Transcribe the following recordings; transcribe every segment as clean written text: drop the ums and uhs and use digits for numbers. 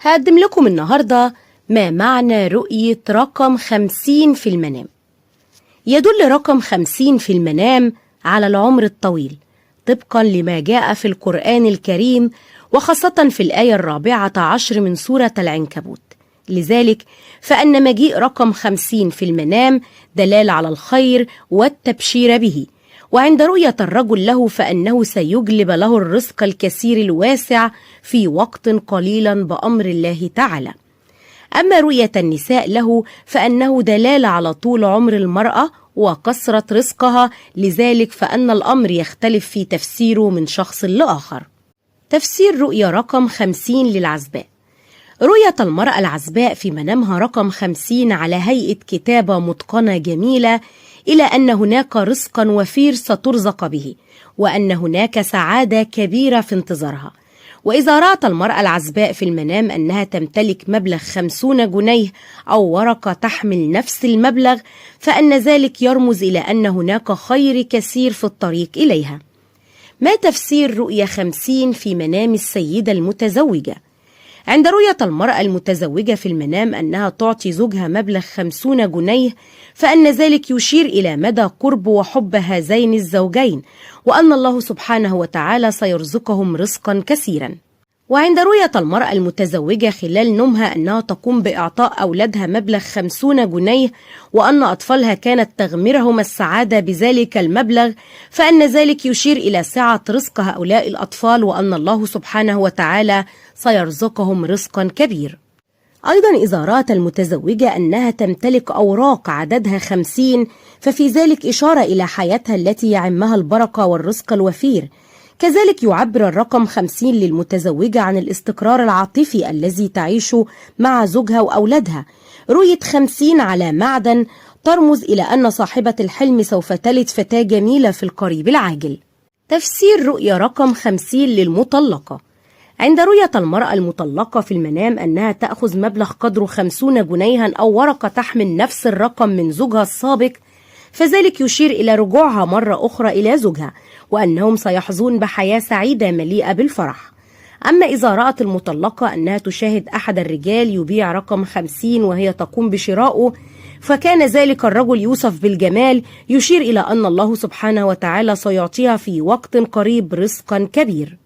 هقدم لكم النهاردة ما معنى رؤية رقم 50 في المنام. يدل رقم 50 في المنام على العمر الطويل طبقا لما جاء في القرآن الكريم، وخاصة في الآية 14 من سورة العنكبوت. لذلك فإن مجيء رقم 50 في المنام دلالة على الخير والتبشير به، وعند رؤية الرجل له فإنه سيجلب له الرزق الكثير الواسع في وقت قليلا بأمر الله تعالى. أما رؤية النساء له فإنه دلالة على طول عمر المرأة وكثرة رزقها، لذلك فإن الأمر يختلف في تفسيره من شخص لآخر. تفسير رؤية رقم 50 للعزباء. رؤية المرأة العزباء في منامها رقم 50 على هيئة كتابة متقنة جميلة، إلى أن هناك رزقا وفير سترزق به، وأن هناك سعادة كبيرة في انتظارها. وإذا رأت المرأة العزباء في المنام أنها تمتلك مبلغ 50 جنيه أو ورقة تحمل نفس المبلغ، فإن ذلك يرمز إلى أن هناك خير كثير في الطريق إليها. ما تفسير رؤية 50 في منام السيدة المتزوجة؟ عند رؤية المرأة المتزوجة في المنام أنها تعطي زوجها مبلغ 50 جنيه، فإن ذلك يشير إلى مدى قرب وحب هذين الزوجين، وأن الله سبحانه وتعالى سيرزقهم رزقا كثيرا. وعند رؤية المرأة المتزوجة خلال نومها أنها تقوم بإعطاء أولادها مبلغ 50 جنيه، وأن أطفالها كانت تغمرهم السعادة بذلك المبلغ، فإن ذلك يشير إلى سعة رزق هؤلاء الأطفال، وأن الله سبحانه وتعالى سيرزقهم رزقا كبير. أيضا إذا رأت المتزوجة أنها تمتلك أوراق عددها 50، ففي ذلك إشارة إلى حياتها التي يعمها البركة والرزق الوفير. كذلك يعبر الرقم 50 للمتزوجة عن الاستقرار العاطفي الذي تعيشه مع زوجها وأولادها. رؤية 50 على معدن ترمز إلى أن صاحبة الحلم سوف تلد فتاة جميلة في القريب العاجل. تفسير رؤية رقم 50 للمطلقة. عند رؤية المرأة المطلقة في المنام أنها تأخذ مبلغ قدره 50 جنيها أو ورقة تحمل نفس الرقم من زوجها السابق، فذلك يشير إلى رجوعها مرة أخرى إلى زوجها، وأنهم سيحظون بحياة سعيدة مليئة بالفرح. أما إذا رأت المطلقة أنها تشاهد أحد الرجال يبيع رقم 50 وهي تقوم بشرائه، فكان ذلك الرجل يوصف بالجمال، يشير إلى أن الله سبحانه وتعالى سيعطيها في وقت قريب رزقا كبير.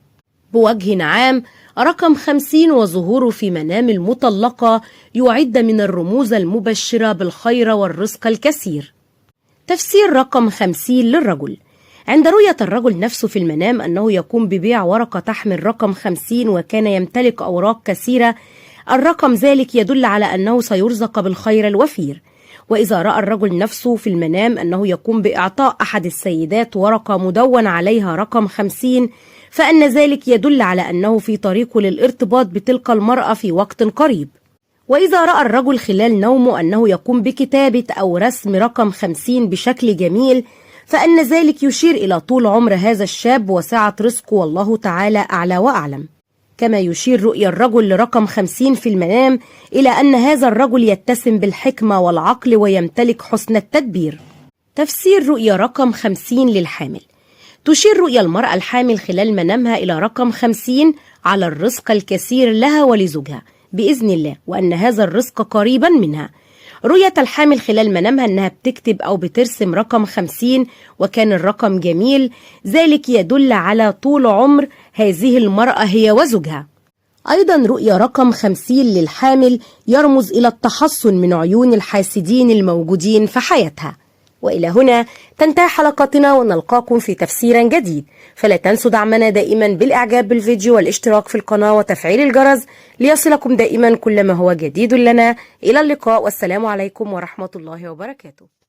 بوجه عام، رقم 50 وظهوره في منام المطلقة يعد من الرموز المبشرة بالخير والرزق الكثير. تفسير رقم 50 للرجل. عند رؤية الرجل نفسه في المنام أنه يقوم ببيع ورقة تحمل رقم 50 وكان يمتلك أوراق كثيرة، الرقم ذلك يدل على أنه سيرزق بالخير الوفير. وإذا رأى الرجل نفسه في المنام أنه يقوم بإعطاء أحد السيدات ورقة مدون عليها رقم 50، فإن ذلك يدل على أنه في طريقه للارتباط بتلك المرأة في وقت قريب. وإذا رأى الرجل خلال نومه أنه يقوم بكتابة أو رسم رقم 50 بشكل جميل، فإن ذلك يشير إلى طول عمر هذا الشاب وسعة رزقه، والله تعالى أعلى وأعلم. كما يشير رؤية الرجل لرقم 50 في المنام إلى أن هذا الرجل يتسم بالحكمة والعقل ويمتلك حسن التدبير. تفسير رؤية رقم 50 للحامل. تشير رؤية المرأة الحامل خلال منامها إلى رقم 50 على الرزق الكثير لها ولزوجها بإذن الله، وأن هذا الرزق قريبا منها. رؤية الحامل خلال منامها أنها بتكتب أو بترسم رقم 50 وكان الرقم جميل، ذلك يدل على طول عمر هذه المرأة هي وزوجها. أيضا رؤية رقم 50 للحامل يرمز إلى التحصن من عيون الحاسدين الموجودين في حياتها. وإلى هنا تنتهي حلقتنا، ونلقاكم في تفسير جديد. فلا تنسوا دعمنا دائما بالإعجاب بالفيديو والاشتراك في القناة وتفعيل الجرس ليصلكم دائما كل ما هو جديد لنا. إلى اللقاء، والسلام عليكم ورحمة الله وبركاته.